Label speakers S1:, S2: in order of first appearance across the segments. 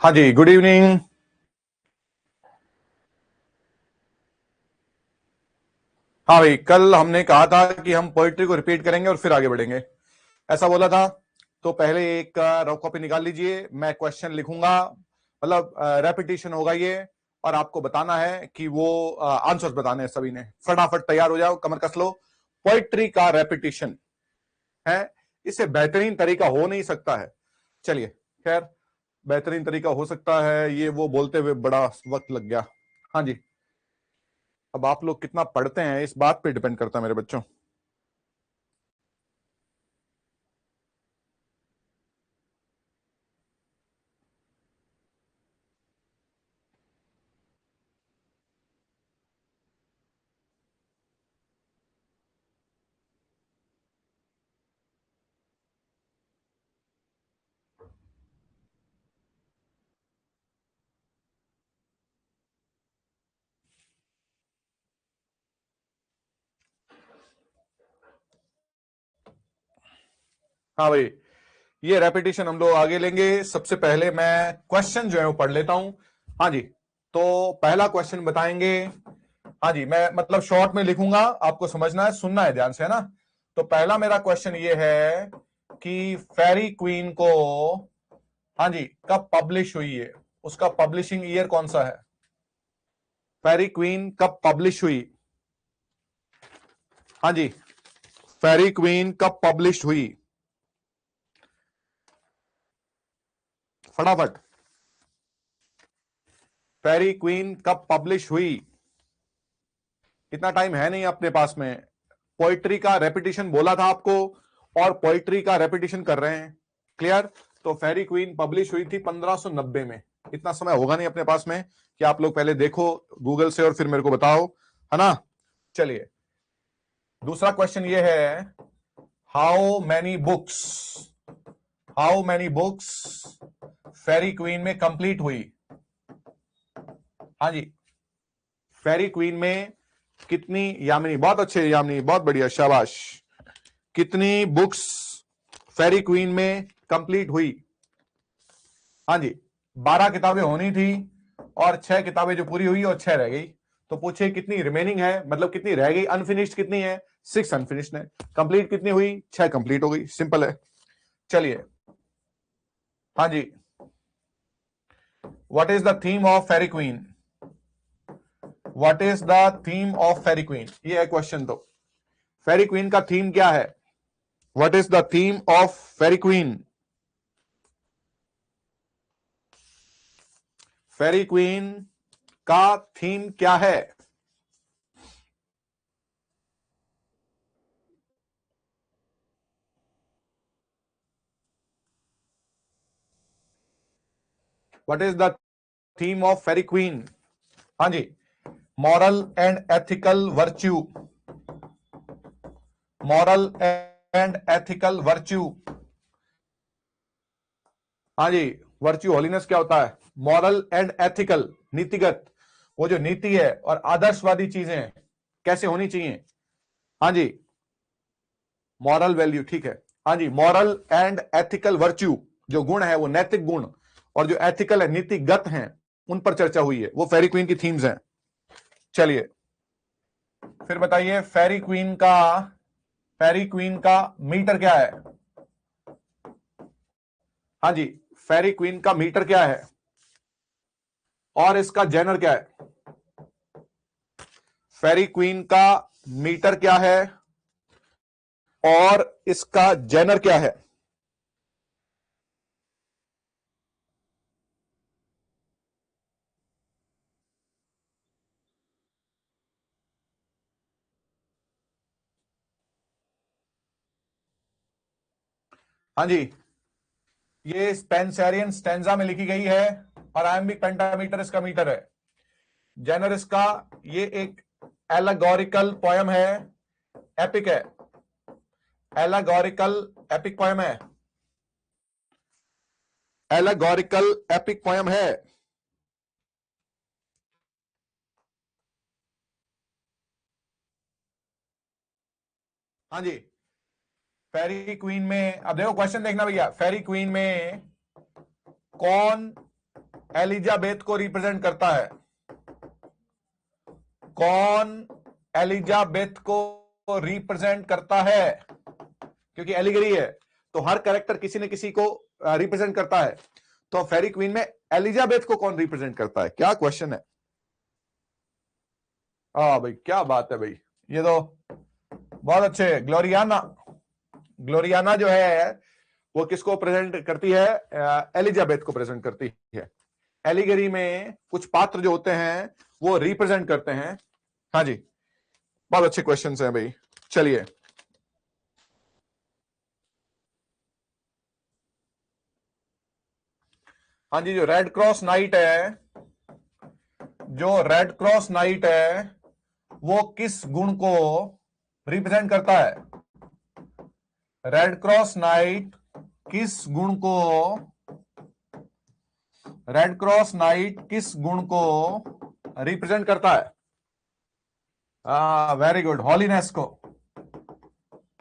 S1: हाँ जी, good evening. हाँ भाई, कल हमने कहा था कि हम पोइट्री को रिपीट करेंगे और फिर आगे बढ़ेंगे, ऐसा बोला था। तो पहले एक रफ कॉपी निकाल लीजिए, मैं क्वेश्चन लिखूंगा, मतलब रेपिटेशन होगा ये, और आपको बताना है कि वो आंसर्स बताने हैं सभी ने। फटाफट तैयार हो जाओ, कमर कस लो। पोइट्री का रेपिटेशन है, इससे बेहतरीन तरीका हो नहीं सकता है। चलिए, खैर बेहतरीन तरीका हो सकता है, ये वो बोलते हुए बड़ा वक्त लग गया। हाँ जी, अब आप लोग कितना पढ़ते हैं इस बात पे डिपेंड करता है मेरे बच्चों। हाँ भाई, ये रेपिटेशन हम लोग आगे लेंगे। सबसे पहले मैं क्वेश्चन जो है वो पढ़ लेता हूं। हाँ जी, तो पहला क्वेश्चन बताएंगे। हाँ जी, मैं मतलब शॉर्ट में लिखूंगा, आपको समझना है, सुनना है ध्यान से, है ना। तो पहला मेरा क्वेश्चन ये है कि फेरी क्वीन को, हाँ जी, कब पब्लिश हुई है, उसका पब्लिशिंग ईयर कौन सा है। फेरी क्वीन कब पब्लिश हुई। हाँ जी, फेरी क्वीन कब पब्लिश हुई, फटाफट। फेरी क्वीन कब पब्लिश हुई। इतना टाइम है नहीं अपने पास में। पोइट्री का रेपिटेशन बोला था आपको, और पोइट्री का रेपिटेशन कर रहे हैं। क्लियर। तो फेरी क्वीन पब्लिश हुई थी 1590 में। इतना समय होगा नहीं अपने पास में कि आप लोग पहले देखो गूगल से और फिर मेरे को बताओ, है ना। चलिए, दूसरा क्वेश्चन ये है, how many books, how many books Faerie Queene में कंप्लीट हुई। हाँ जी, फेरी क्वीन में कितनी, यामिनी बहुत अच्छे, यामिनी बहुत बढ़िया, शाबाश। कितनी बुक्स फेरी क्वीन में कंप्लीट हुई। हाँ जी, 12 किताबें होनी थी और 6 किताबें जो पूरी हुई और 6 रह गई। तो पूछे कितनी रिमेनिंग है, मतलब कितनी रह गई, अनफिनिश्ड कितनी है, 6 अनफिनिश्ड है। कंप्लीट कितनी हुई, 6 कंप्लीट हो गई, सिंपल है। चलिए, हाँ जी, what is the theme of Faerie Queene, what is the theme of Faerie Queene, ये है क्वेश्चन। तो फेरी क्वीन का थीम क्या है, what is the theme of Faerie Queene. Faerie Queene का थीम क्या है। What is the theme of Faerie Queene. हाँ जी, moral and ethical virtue, moral and ethical virtue. हाँ जी, वर्च्यू होलीनेस क्या होता है, मॉरल एंड एथिकल, नीतिगत, वो जो नीति है और आदर्शवादी चीजें कैसे होनी चाहिए। हाँ जी, मॉरल वैल्यू, ठीक है। हाँ जी, मॉरल एंड एथिकल वर्च्यू, जो गुण है वो नैतिक गुण, और जो एथिकल है नीतिगत हैं, उन पर चर्चा हुई है, वो फेरी क्वीन की थीम्स हैं। चलिए, फिर बताइए फेरी क्वीन का, फेरी क्वीन का मीटर क्या है। हाँ जी, फेरी क्वीन का मीटर क्या है और इसका जेनर क्या है। फेरी क्वीन का मीटर क्या है और इसका जेनर क्या है। हाँ जी, ये स्पेंसरियन स्टेंजा में लिखी गई है और आयम्बिक पेंटामीटर इसका मीटर है। जेनर इसका ये एक एलेगोरिकल पोयम है, एपिक है, एलेगोरिकल एपिक पोयम है, एलेगोरिकल एपिक पोयम है। हाँ जी, फेरी क्वीन में अब देखो क्वेश्चन देखना भैया, फेरी क्वीन में कौन एलिजाबेथ को रिप्रेजेंट करता है? कौन एलिजाबेथ को रिप्रेजेंट करता है? क्योंकि एलिगरी है तो हर कैरेक्टर किसी न किसी को रिप्रेजेंट करता है, तो फेरी क्वीन में एलिजाबेथ को कौन रिप्रेजेंट करता है? क्या क्वेश्चन है। हाँ भाई, क्या बात है भाई, ये तो बहुत अच्छे। ग्लोरियाना, ग्लोरियाना जो है वो किसको प्रेजेंट करती है? एलिजाबेथ को प्रेजेंट करती है। एलिगरी में कुछ पात्र जो होते हैं वो रिप्रेजेंट करते हैं। हाँ जी, बहुत अच्छे क्वेश्चंस हैं भाई। चलिए, हाँ जी, जो रेड क्रॉस नाइट है, जो रेड क्रॉस नाइट है वो किस गुण को रिप्रेजेंट करता है? रेड क्रॉस नाइट किस गुण को, रेड क्रॉस नाइट किस गुण को रिप्रेजेंट करता है? वेरी गुड, हॉलीनेस को।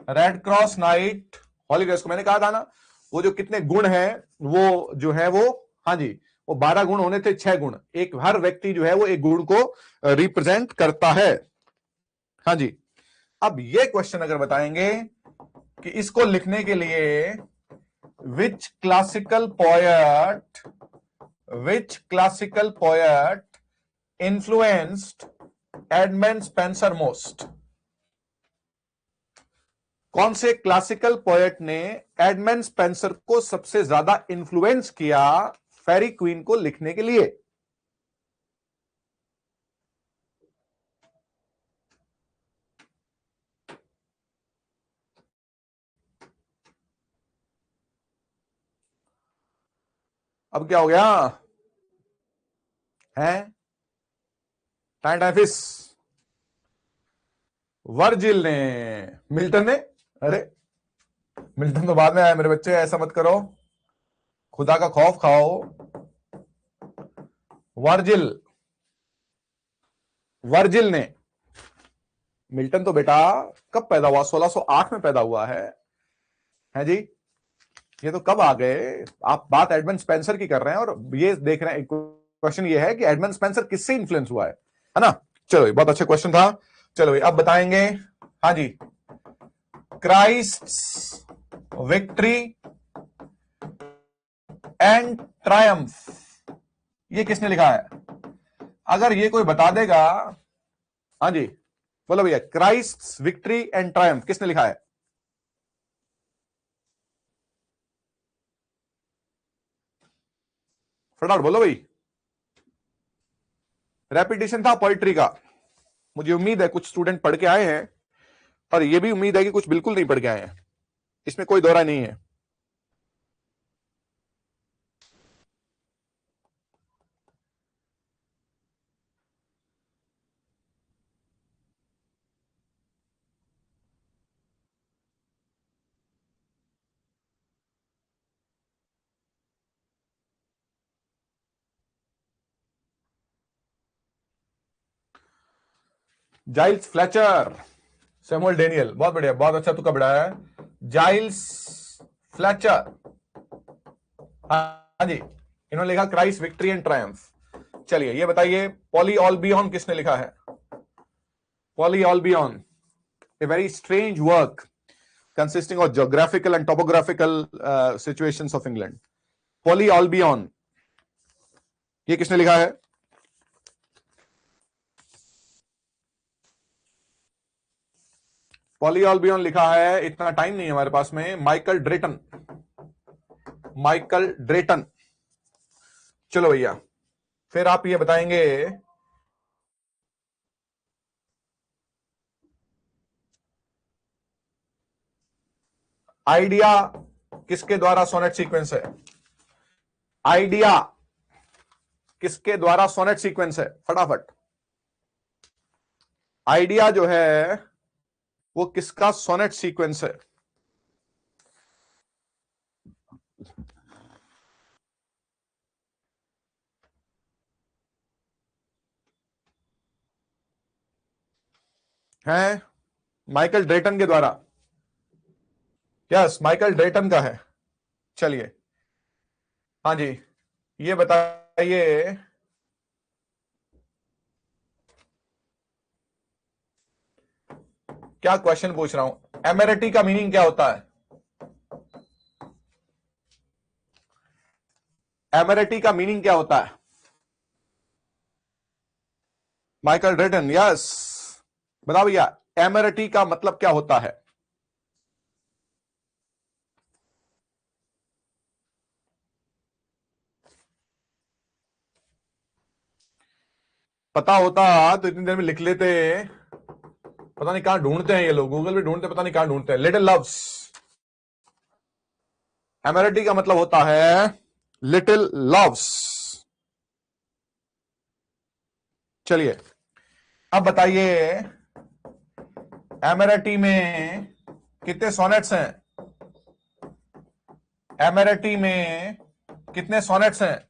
S1: रेड क्रॉस नाइट हॉलीनेस को, मैंने कहा था ना, वो जो कितने गुण हैं वो जो है वो, हाँ जी, वो 12 गुण होने थे, 6 गुण, एक हर व्यक्ति जो है वो एक गुण को रिप्रेजेंट करता है। हाँ जी, अब ये क्वेश्चन अगर बताएंगे कि इसको लिखने के लिए which classical poet, which classical poet influenced Edmund Spenser most? कौन से क्लासिकल पोएट ने एडमंड स्पेंसर को सबसे ज्यादा इंफ्लुएंस किया फेरी क्वीन को लिखने के लिए? अब क्या हो गया है? टाइफिस, वर्जिल ने, मिल्टन ने? अरे, मिल्टन तो बाद में आया मेरे बच्चे, ऐसा मत करो, खुदा का खौफ खाओ। वर्जिल, वर्जिल ने। मिल्टन तो बेटा कब पैदा हुआ? 1608 में पैदा हुआ है जी। ये तो कब आ गए आप? बात एडमंड स्पेंसर की कर रहे हैं और ये देख रहे हैं, क्वेश्चन ये है कि एडमंड स्पेंसर किससे इन्फ्लुएंस हुआ है ना? चलो, बहुत अच्छा क्वेश्चन था। चलो अब बताएंगे। हाँ जी, क्राइस्ट विक्ट्री एंड ट्रायम्फ, ये किसने लिखा है? अगर ये कोई बता देगा। हाँ जी, बोलो भैया, क्राइस्ट विक्ट्री एंड ट्रायम्फ किसने लिखा है? फटाफट बोलो भाई। रेपिटेशन था पोइट्री का। मुझे उम्मीद है कुछ स्टूडेंट पढ़ के आए हैं और ये भी उम्मीद है कि कुछ बिल्कुल नहीं पढ़ के आए हैं, इसमें कोई दौरा नहीं है। जाइल्स फ्लेचर, सैमुअल डेनियल, बहुत बढ़िया, बहुत अच्छा तुक्का बढ़ाया है। जाइल्स फ्लेचर, हाँ जी, इन्होंने लिखा क्राइस्ट विक्ट्री एंड ट्रायम्फ। चलिए ये बताइए, पॉली ऑल्बियन किसने लिखा है? Poly Olbion, a very strange work consisting of geographical and topographical situations of England. Poly Olbion, ये किसने लिखा है? पॉली ऑल्बियन लिखा है, इतना टाइम नहीं है हमारे पास में, माइकल ड्रेटन, माइकल ड्रेटन। चलो भैया, फिर आप ये बताएंगे, आइडिया किसके द्वारा सोनेट सीक्वेंस है? आइडिया किसके द्वारा सोनेट सीक्वेंस है? फटाफट। आइडिया जो है वो किसका सोनेट सीक्वेंस है? है माइकल ड्रेटन के द्वारा। यस, माइकल ड्रेटन का है। चलिए, हाँ जी, ये बताइए क्या क्वेश्चन पूछ रहा हूं। एमेरिटी का मीनिंग क्या होता है? एमेरिटी का मीनिंग क्या होता है? Michael Drayton, yes. बताओ भैया, एमेरिटी का मतलब क्या होता है? पता होता तो इतनी देर में लिख लेते। पता नहीं कहां ढूंढते हैं ये लोग, गूगल पे ढूंढते, पता नहीं कहां ढूंढते हैं। लिटिल लव्स, एमेरिटी का मतलब होता है लिटिल लव्स। चलिए, अब बताइए एमेरिटी में कितने सोनेट्स हैं? एमेरिटी में कितने सोनेट्स हैं?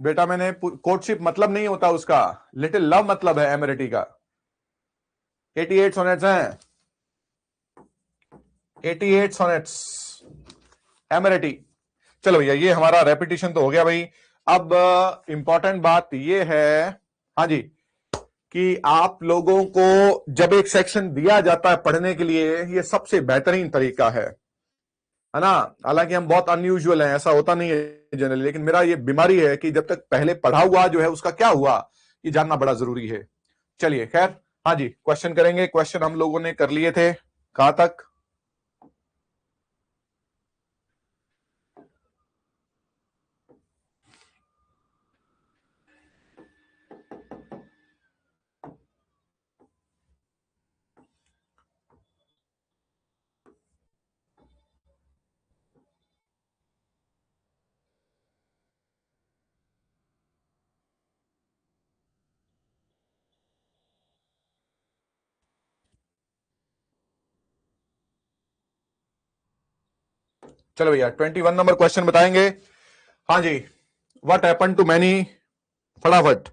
S1: बेटा मैंने कोर्टशिप मतलब नहीं होता उसका, लिटिल लव मतलब है एमेरिटी का। 88 सोनेट्स हैं। 88 सोनेट्स एमेरिटी। चलो भैया, ये हमारा रेपिटेशन तो हो गया भाई। अब इंपॉर्टेंट बात ये है, हाँ जी, कि आप लोगों को जब एक सेक्शन दिया जाता है पढ़ने के लिए, ये सबसे बेहतरीन तरीका है ना। हालांकि हम बहुत अनयूजुअल हैं, ऐसा होता नहीं है जनरली, लेकिन मेरा ये बीमारी है कि जब तक पहले पढ़ा हुआ जो है उसका क्या हुआ ये जानना बड़ा जरूरी है। चलिए खैर, हाँ जी, क्वेश्चन करेंगे। क्वेश्चन हम लोगों ने कर लिए थे, कहां तक? चलो भैया, 21 नंबर क्वेश्चन बताएंगे। हाँ जी, व्हाट हैपन टू मैनी, फटाफट,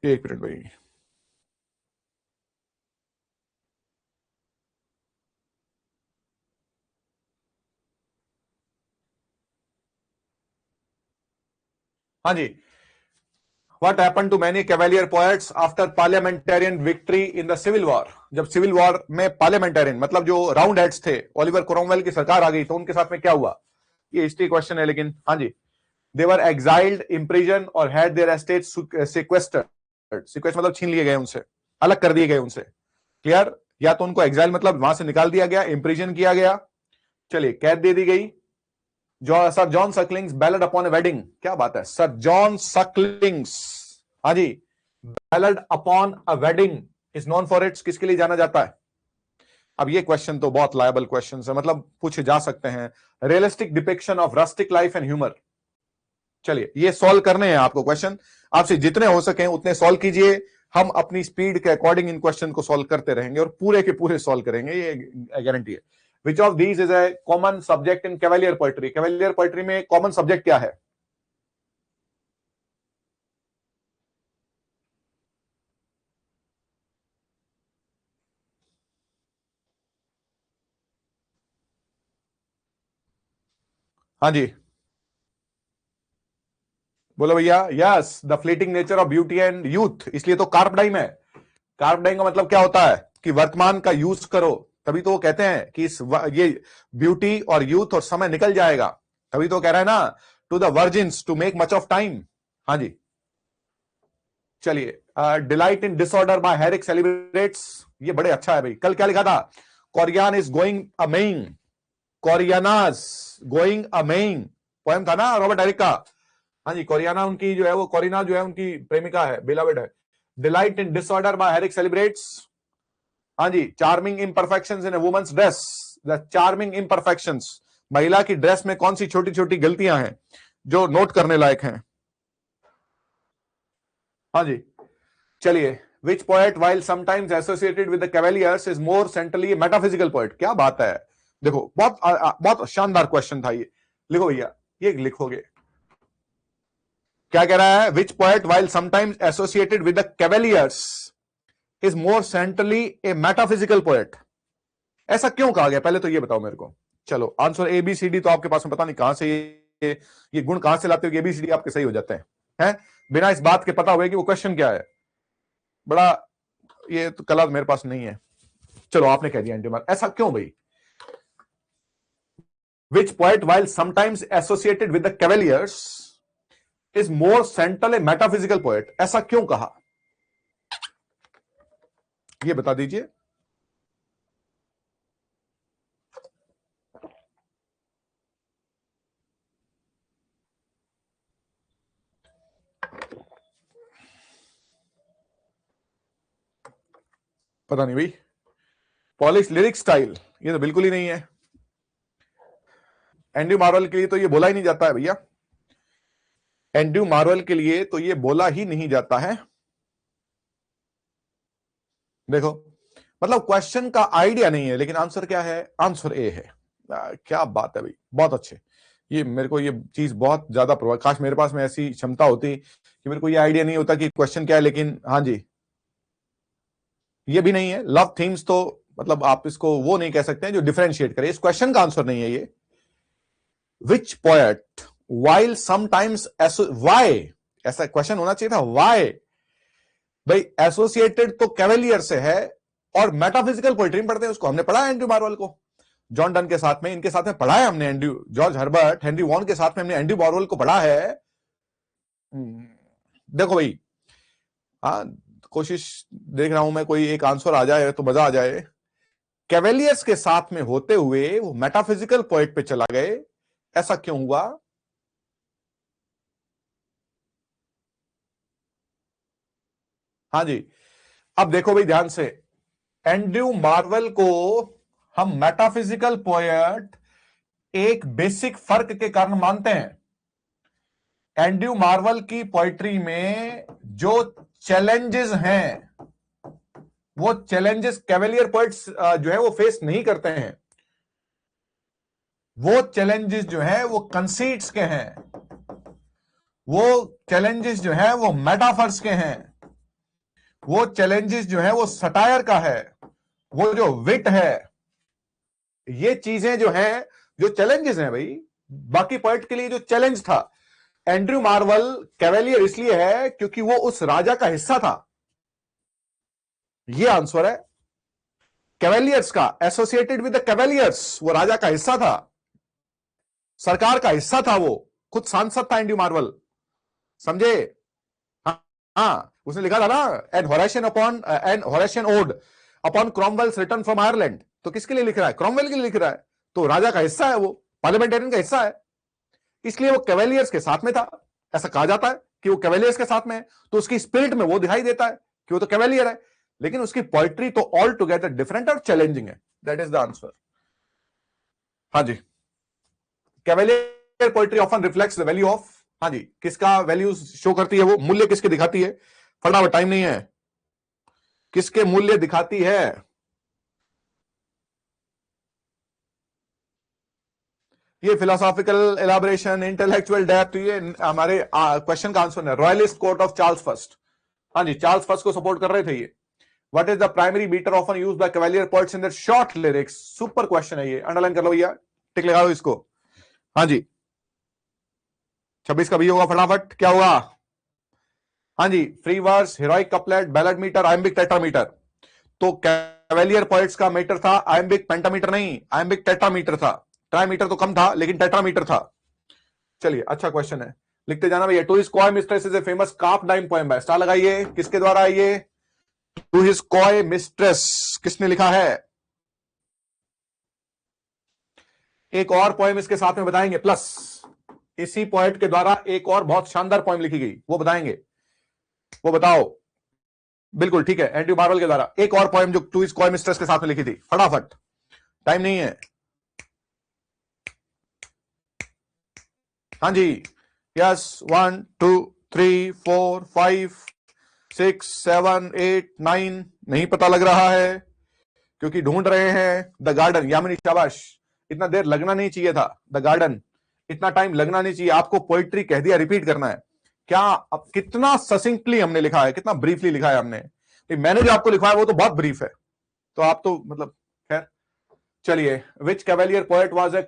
S1: एक मिनट भाई। हाँ जी, what happen to many cavalier poets after parliamentarian victory in the civil war? जब सिविल वॉर में पार्लियामेंटेरियन मतलब जो राउंड हेड्स थे, ओलिवर क्रोमवेल की सरकार आ गई तो उनके साथ में क्या हुआ? ये हिस्ट्री क्वेश्चन है, लेकिन हाँ जी, दे वर एक्साइल्ड, इम्प्रिजन और हैड देयर एस्टेट सिक्वेस्टर्ड। सिक्वेस्ट मतलब छीन लिए गए उनसे, अलग कर दिए गए उनसे। क्लियर? या तो उनको एक्साइल मतलब वहां से निकाल दिया गया, इम्प्रिजन किया गया, चलिए कैद दे दी गई। Sir John Suckling's ballad upon a wedding, क्या बात है, सर जॉन सकलिंग्स, हाँ जी, ballad upon a wedding is known for its, किसके लिए जाना जाता है? अब ये क्वेश्चन तो बहुत लायबल क्वेश्चन है, मतलब पूछे जा सकते हैं। Realistic depiction of rustic life and humour. चलिए, ये सॉल्व करने हैं आपको क्वेश्चन, आपसे जितने हो सके उतने सॉल्व कीजिए। हम अपनी स्पीड के अकॉर्डिंग इन क्वेश्चन को सॉल्व करते रहेंगे और पूरे के पूरे सॉल्व करेंगे, ये गारंटी है। Which of these is a common subject in cavalier poetry? Cavalier poetry में कॉमन सब्जेक्ट क्या है? हाँ जी, बोलो भैया। Yes, the fleeting nature of beauty and youth, इसलिए तो कार्प डाइम है। कार्प डाइम का मतलब क्या होता है कि वर्तमान का यूज करो, तभी तो वो कहते हैं कि ये ब्यूटी और यूथ और समय निकल जाएगा, तभी तो कह रहा है ना, to the virgins to make much of time. हाँ जी, चलिए, delight in disorder by Herrick celebrates, ये बड़े अच्छा है भाई। कल क्या लिखा था? Corinna is going a-maying, Corinna's going a-maying, poem था ना रॉबर्ट हैरिक का। हाँ जी, कोरियाना उनकी जो है, वो कोरिना जो है उनकी प्रेमिका है, बिलवेड है। Delight in disorder by Herrick celebrates, हाँ जी, charming imperfections in a woman's dress, the charming imperfections, महिला की ड्रेस में कौन सी छोटी छोटी गलतियां हैं जो नोट करने लायक हैं? हाँ जी, चलिए, which poet while sometimes associated with the cavaliers is more centrally metaphysical poet? क्या बात है, देखो बहुत बहुत शानदार क्वेश्चन था ये। लिखो भैया, ये लिखोगे, क्या कह रहा है? Which poet while sometimes associated with the cavaliers is more centrally a metaphysical poet. ऐसा क्यों कहा गया, पहले तो ये बताओ मेरे को। चलो आंसर एबीसीडी तो आपके पास में पता नहीं कहां से ये गुण कहां से लाते हो कि एबीसीडी आपके सही हो जाते हैं बिना इस बात के पता हुए कि वो क्वेश्चन क्या है। बड़ा ये तो कला मेरे पास नहीं है। चलो आपने कह दिया एंटीमार, ऐसा क्यों भाई? Which poet while sometimes associated with the cavaliers is more central a metaphysical poet, ऐसा क्यों कहा, ये बता दीजिए। पता नहीं भाई, पॉलिश लिरिक स्टाइल, ये तो बिल्कुल ही नहीं है। एंड्रू मार्वेल के लिए तो ये बोला ही नहीं जाता है भैया, एंड्रू मार्वेल के लिए तो ये बोला ही नहीं जाता है। देखो, मतलब क्वेश्चन का आइडिया नहीं है, लेकिन आंसर क्या है? आंसर ए है। क्या बात है भाई, बहुत अच्छे। ये मेरे को ये चीज बहुत ज्यादा प्रभाव, काश मेरे पास में ऐसी क्षमता होती कि मेरे को ये आइडिया नहीं होता कि क्वेश्चन क्या है, लेकिन हाँ जी, ये भी नहीं है। लव थीम्स तो मतलब आप इसको वो नहीं कह सकते हैं जो डिफरेंशिएट करे, इस क्वेश्चन का आंसर नहीं है ये। Which poet while sometimes Y, ऐसा क्वेश्चन होना चाहिए था, वाई भाई एसोसिएटेड तो कैवेलियर से है और मेटाफिजिकल पोएट्री में पढ़ते हैं, उसको हमने पढ़ा है एंड्रू मार्वेल को, जॉन डन के साथ में, इनके साथ में पढ़ा है हमने, Andrew George Herbert, Henry Vaughan के साथ में हमने एंड्रू मार्वेल को पढ़ा है। देखो भाई, हाँ कोशिश देख रहा हूं मैं कोई एक आंसर आ जाए तो मजा आ जाए। कैवेलियर्स के साथ में होते हुए वो मेटाफिजिकल पोएट पे चला गए, ऐसा क्यों हुआ? हाँ जी, अब देखो भाई ध्यान से, एंड्रू मार्वेल को हम मेटाफिजिकल पोएट एक बेसिक फर्क के कारण मानते हैं। एंड्रू मार्वेल की पोएट्री में जो चैलेंजेस हैं, वो चैलेंजेस कैवेलियर पोएट्स जो है वो फेस नहीं करते हैं। वो चैलेंजेस जो है वो कंसीट्स के हैं, वो चैलेंजेस जो है वो मेटाफर्स के हैं, वो चैलेंजेस जो है वो सटायर का है, वो जो विट है, ये चीजें जो हैं, जो चैलेंजेस हैं भाई, बाकी पोएट के लिए जो चैलेंज था, एंड्रू मार्वेल कैवेलियर इसलिए है क्योंकि वो उस राजा का हिस्सा था। ये आंसर है कैवेलियर्स का, एसोसिएटेड विद द कैवेलियर्स, वो राजा का हिस्सा था, सरकार का हिस्सा था, वो खुद सांसद था एंड्रू मार्वेल, समझे? हाँ, उसने लिखा था ना, an Horatian ode upon Cromwell's return from Ireland, तो किसके लिए लिख रहा है? क्रॉमवेल के लिए लिख रहा है, तो राजा का हिस्सा है, वो पार्लियामेंटेरियन का हिस्सा है, इसलिए वो कैवेलियर्स के साथ में था। ऐसा कहा जाता है कि वो कैवेलियर्स के साथ में है, तो उसकी स्पिरिट में वो दिखाई देता है कि वो तो कैवेलियर है, लेकिन उसकी पोइट्री तो ऑल टुगेदर डिफरेंट और चैलेंजिंग है। That is the answer. हाँ जी, cavalier poetry often reflects the value of, हाँ जी, किसका वैल्यू शो करती है, वो मूल्य किसके दिखाती है? फटाफट, टाइम नहीं है, किसके मूल्य दिखाती है? ये फिलोसॉफिकल एलाबोरेशन, इंटेलेक्चुअल डेप्थ, ये हमारे क्वेश्चन का आंसर है royalist court of Charles first. हाँ जी, चार्ल्स फर्स्ट को सपोर्ट कर रहे थे ये। What is the primary beater often used by cavalier poets in their short lyrics? Super question है ये, अंडरलाइन कर लो भैया, टिक लगा लो इसको। हाँ जी, 26 का भी होगा, फटाफट क्या होगा? हाँ जी, free verse, heroic couplet, ballad meter, iambic tetrameter. तो कैवेलियर पोएट्स का मीटर था आयम्बिक पेंटामीटर नहीं, आयम्बिक टेट्रामीटर था। ट्राईमीटर तो कम था, लेकिन टेट्रामीटर था। चलिए, अच्छा क्वेश्चन है, लिखते जाना भैया। To his coy mistress is a famous carpe diem poem है, स्टार लगाइए, किसके द्वारा है ये? टू हिज कॉय मिस्ट्रेस, किसने लिखा है? एक और पोएम इसके साथ में बताएंगे, प्लस इसी पोएट के द्वारा एक और बहुत शानदार पोएम लिखी गई, वो बताएंगे, वो बताओ। बिल्कुल ठीक है, एंड्रयू मार्वल के द्वारा। एक और पोएम जो टू इज कॉय मिस्ट्रेस के साथ में लिखी थी, फटाफट, टाइम नहीं है। हाँ जी, यस, 1 2 3 4 5 6 7 8 9, नहीं पता लग रहा है क्योंकि ढूंढ रहे हैं। द गार्डन, यामिनी शाबाश, इतना देर लगना नहीं चाहिए था। द गार्डन, इतना टाइम लगना नहीं चाहिए आपको। पोइट्री कह दिया, रिपीट करना है क्या? अब कितना ससिंक्टली हमने लिखा है, कितना ब्रीफली लिखा है हमने। मैंने जो आपको लिखा है वो तो बहुत ब्रीफ है, तो आप तो मतलब खैर। चलिए, which cavalier poet was a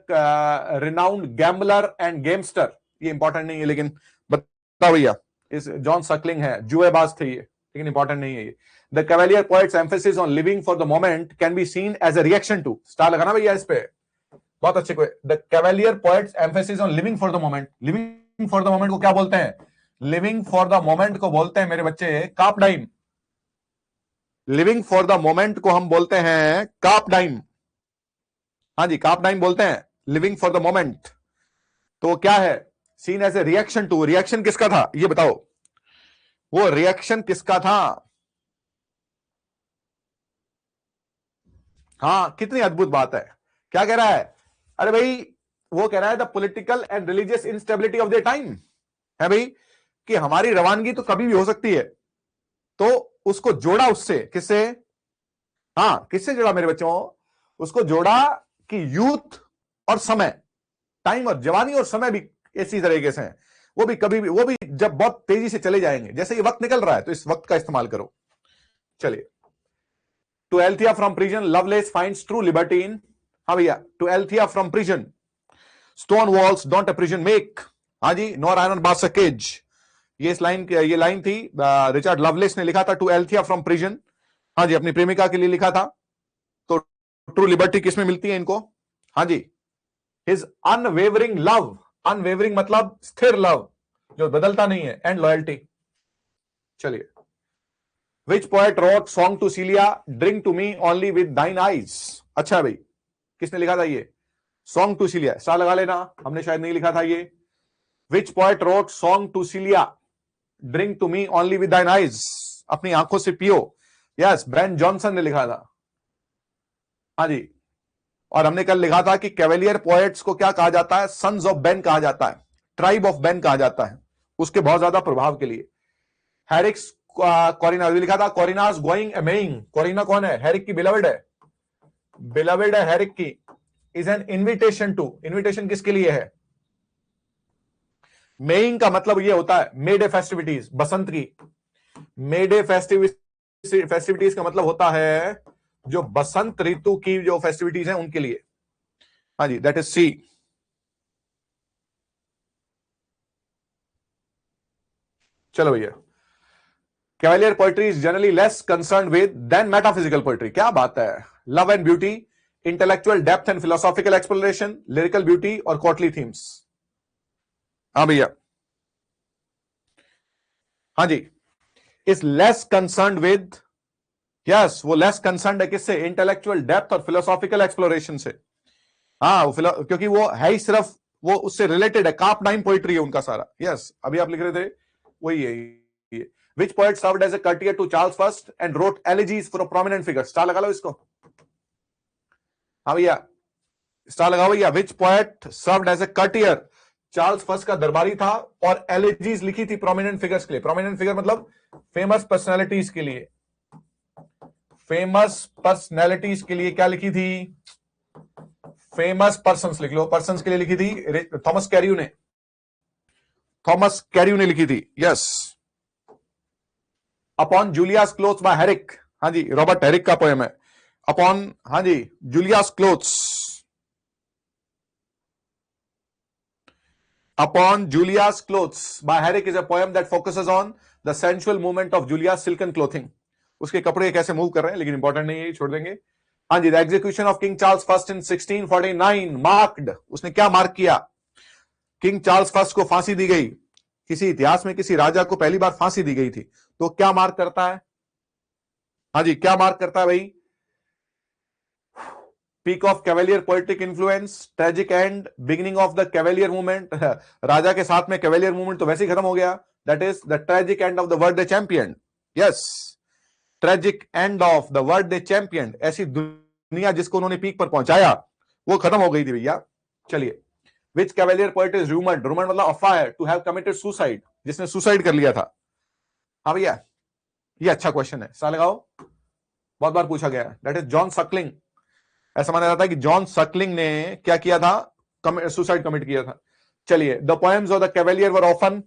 S1: renowned gambler and gamester, ये इंपॉर्टेंट नहीं है लेकिन बताओ भैया। इस जॉन सकलिंग है, जुएबाज थे ये, लेकिन इंपॉर्टेंट नहीं है ये। The cavalier poets emphasis on living for the moment can be seen as a reaction to, star लगाना भैया इस पे, बहुत अच्छे को। The cavalier poets emphasis on living for the moment, living for the moment को क्या बोलते हैं? लिविंग फॉर द मोमेंट को बोलते हैं मेरे बच्चे carpe diem. Living for the moment को हम बोलते हैं काप डाइम। हाँ जी, काप डाइम बोलते हैं लिविंग फॉर द मोमेंट। तो क्या है? Seen as a reaction to. Reaction किसका था ये बताओ, वो रिएक्शन किसका था? हाँ, कितनी अद्भुत बात है। क्या कह रहा है? अरे भाई, वो कह रहा है the political and religious instability of the time है भाई, कि हमारी रवानगी तो कभी भी हो सकती है। तो उसको जोड़ा उससे, किससे? हाँ, किससे जोड़ा मेरे बच्चों? उसको जोड़ा कि यूथ और समय, टाइम और जवानी और समय भी इसी तरीके से हैं। वो भी कभी भी, वो भी जब बहुत तेजी से चले जाएंगे, जैसे ये वक्त निकल रहा है तो इस वक्त का इस्तेमाल करो। चलिए, to Althea from prison Lovelace finds true liberty in, हाँ भैया, to Althea from prison stone walls don't a prison make, हाँ जी, nor iron bars a cage. ये लाइन थी, रिचर्ड लवलेस ने लिखा था टू एल्थिया फ्रॉम प्रिजन, हाँ जी, अपनी प्रेमिका के लिए लिखा था। तो ट्रू लिबर्टी किसमें मिलती है इनको? हाँ जी, हिज अनवेवरिंग लव, अनवेवरिंग मतलब स्थिर लव जो बदलता नहीं है, एंड लॉयल्टी। चलिए, which poet wrote song to Celia drink to me only with thine eyes, अच्छा भाई, किसने लिखा था ये? सॉन्ग टू सीलिया, स्टार लगा लेना, हमने शायद नहीं लिखा था ये। Which poet wrote song to Celia drink to me only with thine eyes, अपनी आंखों से पियो, यस, ब्रेन जॉनसन ने लिखा था। हाँ जी, और हमने कल लिखा था कि कैवेलियर पोएट्स को क्या कहा जाता है? सन्स ऑफ बेन कहा जाता है, ट्राइब ऑफ बेन कहा जाता है, उसके बहुत ज्यादा प्रभाव के लिए। हैरिक्स कोरिना भी लिखा था, कोरिनास गोइंग अमेइंग। कोरिना कौन है? हैरिक की बिलवड है, बिलवड है हैरिक की। Is an invitation to, invitation किसके लिए है? मेइंग का मतलब ये होता है मे डे फेस्टिविटीज, बसंत की। मे डे फेस्टिविटीज का मतलब होता है जो बसंत ऋतु की जो फेस्टिविटीज हैं उनके लिए। हाँ जी, दैट इज सी। चलो भैया, cavalier poetry is generally less concern with than metaphysical poetry, क्या बात है। Love and beauty, intellectual depth and philosophical exploration, lyrical beauty और कोर्टली थीम्स। हाँ भैया, हाँ जी, is less concern with, yes, वो लेस कंसर्न है किससे? इंटेलेक्चुअल डेप्थ और फिलोसॉफिकल एक्सप्लोरेशन से। हाँ, क्योंकि वो है ही सिर्फ, वो उससे रिलेटेड है, काप टाइम पोइट्री है उनका सारा। यस, अभी आप लिख रहे थे वही है। Which poet served as a courtier to Charles first and wrote elegies for a prominent figure, star लगा लो इसको। हाँ भैया, स्टार लगाओ भैया। Which poet served as a courtier, Charles first का दरबारी था और एलिजीज लिखी थी प्रोमिनेंट फिगर्स के लिए। प्रोमिनेंट फिगर मतलब फेमस पर्सनैलिटीज के लिए, फेमस पर्सनैलिटीज के लिए क्या लिखी थी? फेमस पर्सन्स लिख लो, पर्सन्स के लिए लिखी थी थॉमस कैरियू ने, थॉमस कैरियू ने लिखी थी। Yes, upon Julia's clothes by Herrick, हाँ जी, रॉबर्ट हेरिक का पोएम है अपॉन, हाँ जी, Julia's clothes, upon Julia's clothes by Herrick is a poem that focuses on the sensual movement of Julia's silken clothing. उसके कपड़े कैसे मूव कर रहे हैं, लेकिन इंपॉर्टेंट नहीं है, छोड़ देंगे। हाँ जी, the execution of King Charles first in 1649 marked, उसने क्या मार्क किया? किंग चार्ल्स फर्स्ट को फांसी दी गई, किसी इतिहास में किसी राजा को पहली बार फांसी दी गई थी, तो क्या मार्क करता है? हाँ जी, क्या मार्क करता है भाई? Peak of cavalier poetic influence, tragic end, beginning of the cavalier movement. राजा के साथ में कैवेलियर मूवमेंट तो वैसे ही खत्म हो गया, that is the tragic end of the word the champion. Yes, tragic end of the world they champion, ऐसी दुनिया जिसको उन्होंने पीक पर पहुंचाया वो खत्म हो गई थी भैया। चलिए, which cavalier poet is rumoured, rumoured मतलब अफवाह, टू हैव कमिटेड सुसाइड, जिसने सुसाइड कर लिया था। हाँ भैया, ये अच्छा क्वेश्चन है, साल लगाओ, बहुत बार पूछा गया है। That is John Suckling. ऐसा माना जाता है कि जॉन सकलिंग ने क्या किया था, सुसाइड कमिट किया था। चलिए, the poems of the cavalier were often,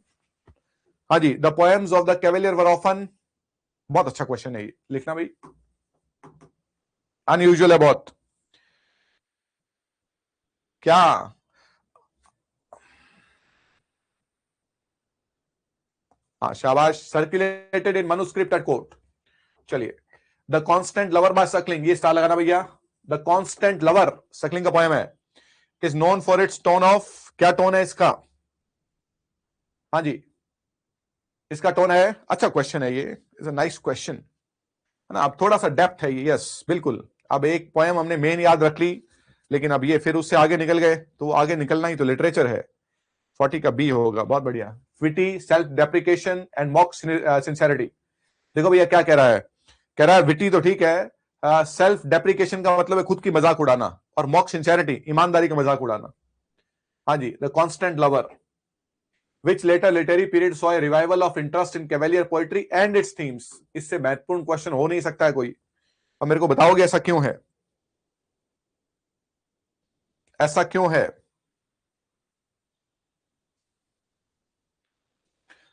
S1: हाँ जी, the poems of the cavalier were often, बहुत अच्छा क्वेश्चन है ये, लिखना भाई, अनयूजुअल है बहुत। क्या हाँ शाबाश, circulated in manuscript at court. चलिए, the constant lover by Suckling, ये स्टार लगाना भैया। द कॉन्स्टेंट लवर सकलिंग का पोएम है, is known for its tone of, क्या टोन है इसका, हाँ जी, इसका टोन है, अच्छा क्वेश्चन है ये, इज अ नाइस क्वेश्चन है ना। अब थोड़ा सा डेप्थ है ये, यस बिल्कुल। अब एक पोएम हमने मेन याद रख ली, लेकिन अब ये फिर उससे आगे निकल गए, तो आगे निकलना ही तो लिटरेचर है। 40 का बी होगा, बहुत बढ़िया। Witty, self depreciation and mock sincerity. देखो भैया क्या कह रहा है, कह रहा है विटी तो ठीक है, सेल्फ डेप्रिकेशन का मतलब है खुद की मजाक उड़ाना, और मॉक सिंसेरिटी ईमानदारी का मजाक उड़ाना। हाँ जी, the constant lover, which later literary period saw a revival of interest in cavalier poetry and its themes। इससे महत्वपूर्ण क्वेश्चन हो नहीं सकता है कोई। अब मेरे को बताओगे ऐसा क्यों है, ऐसा क्यों है।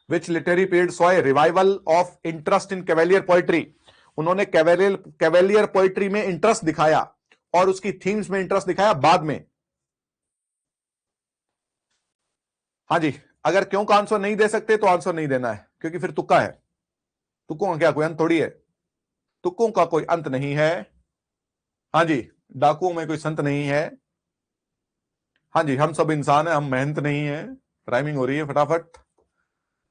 S1: which literary period saw a revival of interest in cavalier poetry, उन्होंने कैवेलियर पोइट्री में इंटरेस्ट दिखाया और उसकी थीम्स में इंटरेस्ट दिखाया बाद में। हाँ जी, अगर क्यों का आंसर नहीं दे सकते तो आंसर नहीं देना है, क्योंकि फिर तुक्का है। तुक्कों का क्या कोई अंत थोड़ी है, तुक्कों का कोई अंत नहीं है। हाँ जी, डाकुओं में कोई संत नहीं है। हाँ जी, हम सब इंसान हैं, हम मेहनत नहीं है। राइमिंग हो रही है फटाफट।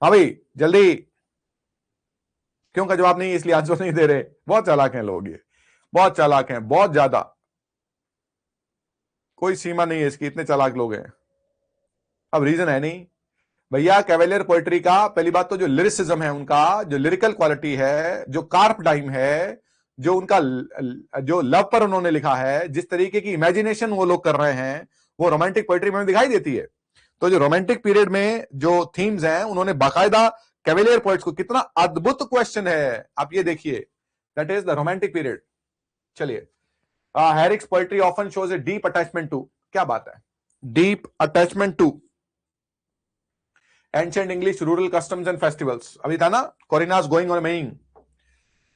S1: हाँ भाई जल्दी, क्यों का जवाब नहीं, इसलिए आंसर नहीं दे रहे। बहुत चालाक हैं लोग, ये बहुत चालाक हैं, बहुत ज्यादा, कोई सीमा नहीं है इसकी, इतने चालाक लोग हैं। अब रीजन है नहीं भैया, कैवेलियर पोएट्री का पहली बात तो जो लिरिसिज्म है, उनका जो लिरिकल क्वालिटी है, जो कार्प टाइम है, जो उनका जो लव पर उन्होंने लिखा है, जिस तरीके की इमेजिनेशन वो लोग कर रहे हैं, वो रोमांटिक पोएट्री में दिखाई देती है। तो जो रोमांटिक पीरियड में जो थीम्स हैं, उन्होंने बाकायदा कैवेलियर पोएट्स को, कितना अद्भुत क्वेश्चन है आप ये देखिए, that is the romantic period. चलिए, Herrick's poetry often shows a deep attachment to, क्या बात है, deep attachment to ancient English rural customs and festivals, अभी था ना, कोरिनास गोइंग ऑन मेइंग।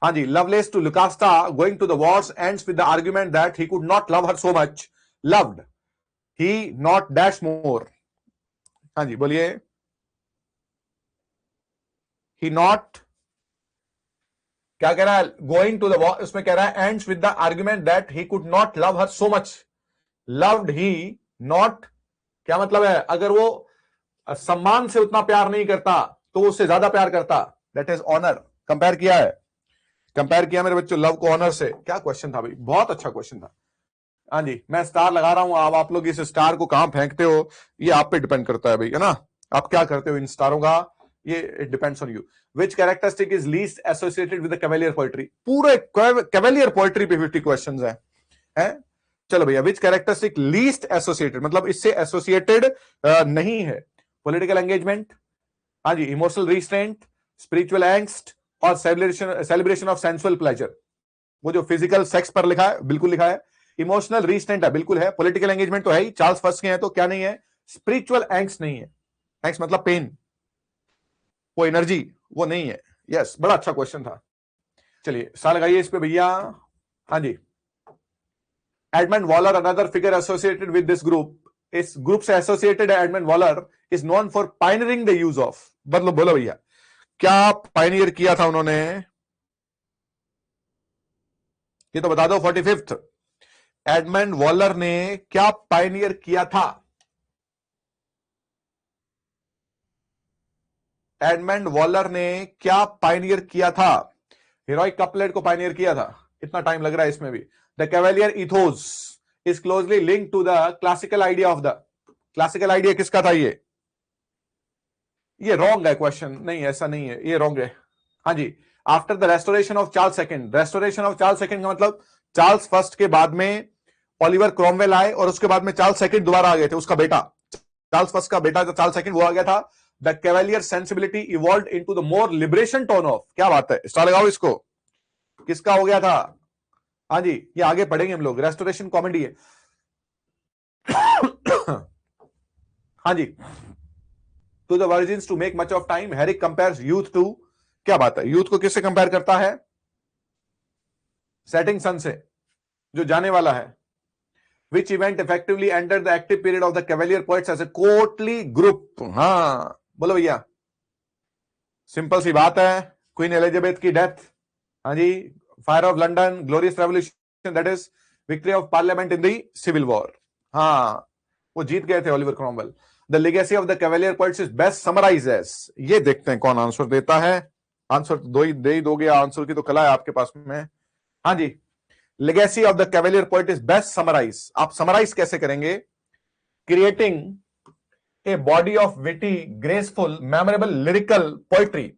S1: हाँ जी, Lovelace to Lucasta going to the wars ends with the argument that he could not love her so much, loved he not dash more. हाँ जी बोलिए, ही not, क्या कह रहा है, गोइंग टू द वॉर, उसमें कह रहा है ends with the argument that he could not love her so much, loved he not, क्या मतलब है, अगर वो सम्मान से उतना प्यार नहीं करता तो उससे ज्यादा प्यार करता, दैट इज ऑनर। कंपेयर किया है, कंपेयर किया मेरे बच्चों लव को ऑनर से। क्या क्वेश्चन था भाई, बहुत अच्छा क्वेश्चन था। हाँ जी, मैं स्टार लगा रहा हूं, अब आप लोग इस स्टार को कहां फेंकते हो ये आप पे डिपेंड करता है भाई, है ना, आप क्या करते हो इन स्टारों का, ये it depends on you. Which characteristic is least associated with the cavalier poetry, पूरे कैवेलियर पोएट्री पे 50 क्वेश्चंस हैं। चलो भैया, विच कैरेक्टरिस्टिक लीस्ट एसोसिएटेड मतलब इससे एसोसिएटेड नहीं है, पॉलिटिकल एंगेजमेंट, हाँ जी, इमोशनल रिस्ट्रेंट, स्पिरिचुअल एंगस्ट, और सेलिब्रेशन ऑफ सेंसुअल प्लेजर। वो जो फिजिकल सेक्स पर लिखा है बिल्कुल लिखा है, इमोशनल रिस्ट्रेंट है बिल्कुल है, पॉलिटिकल एंगेजमेंट तो है ही, चार्ल्स फर्स्ट के हैं तो क्या नहीं है, स्पिरिचुअल एंगस्ट नहीं है, एंगस्ट मतलब पेन, वो एनर्जी वो नहीं है। यस, बड़ा अच्छा क्वेश्चन था। चलिए साल लगाइए इस पे भैया। हाँ जी, Edmund Waller another figure associated with this group, इस ग्रुप से एसोसिएटेड है Edmund Waller, is known for pioneering the use of, मतलब बोलो भैया क्या पायनियर किया था उन्होंने, ये तो बता दो। 45th, एडमंड वॉलर ने क्या पायनियर किया था, एडमंड वॉलर ने क्या पायनियर किया था, हीरोइक कपलेट को पायनियर किया था, इतना टाइम लग रहा है इसमें भी। The cavalier ethos is closely linked to the classical idea of the, classical idea किसका था ये रॉन्ग है क्वेश्चन, नहीं ऐसा नहीं है, ये रॉन्ग है। हाँ जी, after the restoration of Charles second, restoration of Charles second का मतलब चार्ल्स फर्स्ट के बाद में ओलिवर क्रॉमवेल आए और उसके बाद में चार्ल्स सेकंड दोबारा आ गए थे, उसका बेटा चार्ल्स फर्स्ट का बेटा जो चार्ल्स सेकंड वो आ गया था। The cavalier sensibility evolve into the more liberation tone of, क्या बात है, स्टार लगाओ इसको, किसका हो गया था? हाँ जी, ये आगे पढ़ेंगे हम लोग, रेस्टोरेशन कॉमेडी है। हाँ जी, to the virgins to make much of time, Herrick compares youth to, क्या बात है, यूथ को किससे कंपेयर करता है? सेटिंग सन से, जो जाने वाला है। Which event effectively ended the active period of the Cavalier poets as a courtly group? हाँ बोलो भैया, सिंपल सी बात है, क्वीन एलिजाबेथ की डेथ, हाँ जी, fire of London, glorious revolution, that is victory of parliament in the civil war. हाँ, वो जीत गए थे Oliver Cromwell. The legacy of the cavalier poets is best summarised as, ये देखते हैं कौन आंसर देता है। आंसर दो ही दे दोगे, आंसर की तो कला है आपके पास में। हाँ जी, legacy of the cavalier poet is best summarise, आप समराइज कैसे करेंगे? Creating a body of witty, graceful, memorable lyrical poetry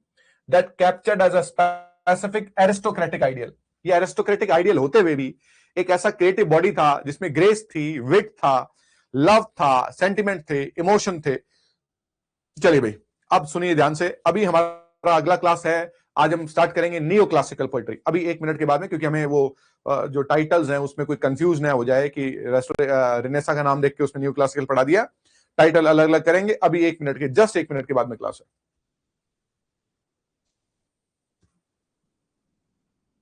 S1: that captured as a specific aristocratic ideal. ये एरिस्टोक्रेटिक आइडियल होते हुए भी एक ऐसा क्रिएटिव बॉडी था जिसमें ग्रेस थी, विट था, लव था, सेंटिमेंट थे, इमोशन थे। चलिए भाई, अब सुनिए ध्यान से, अभी हमारा अगला क्लास है, आज हम स्टार्ट करेंगे नियो क्लासिकल पोएट्री, अभी 1 मिनट के बाद में, क्योंकि हमें वो जो टाइटल्स हैं उसमें कोई कंफ्यूज ना हो जाए कि रिनेसा का नाम देख के उसमें न्यू क्लासिकल पढ़ा दिया, टाइटल अलग अलग करेंगे। अभी 1 मिनट के, जस्ट 1 मिनट के बाद में क्लास है।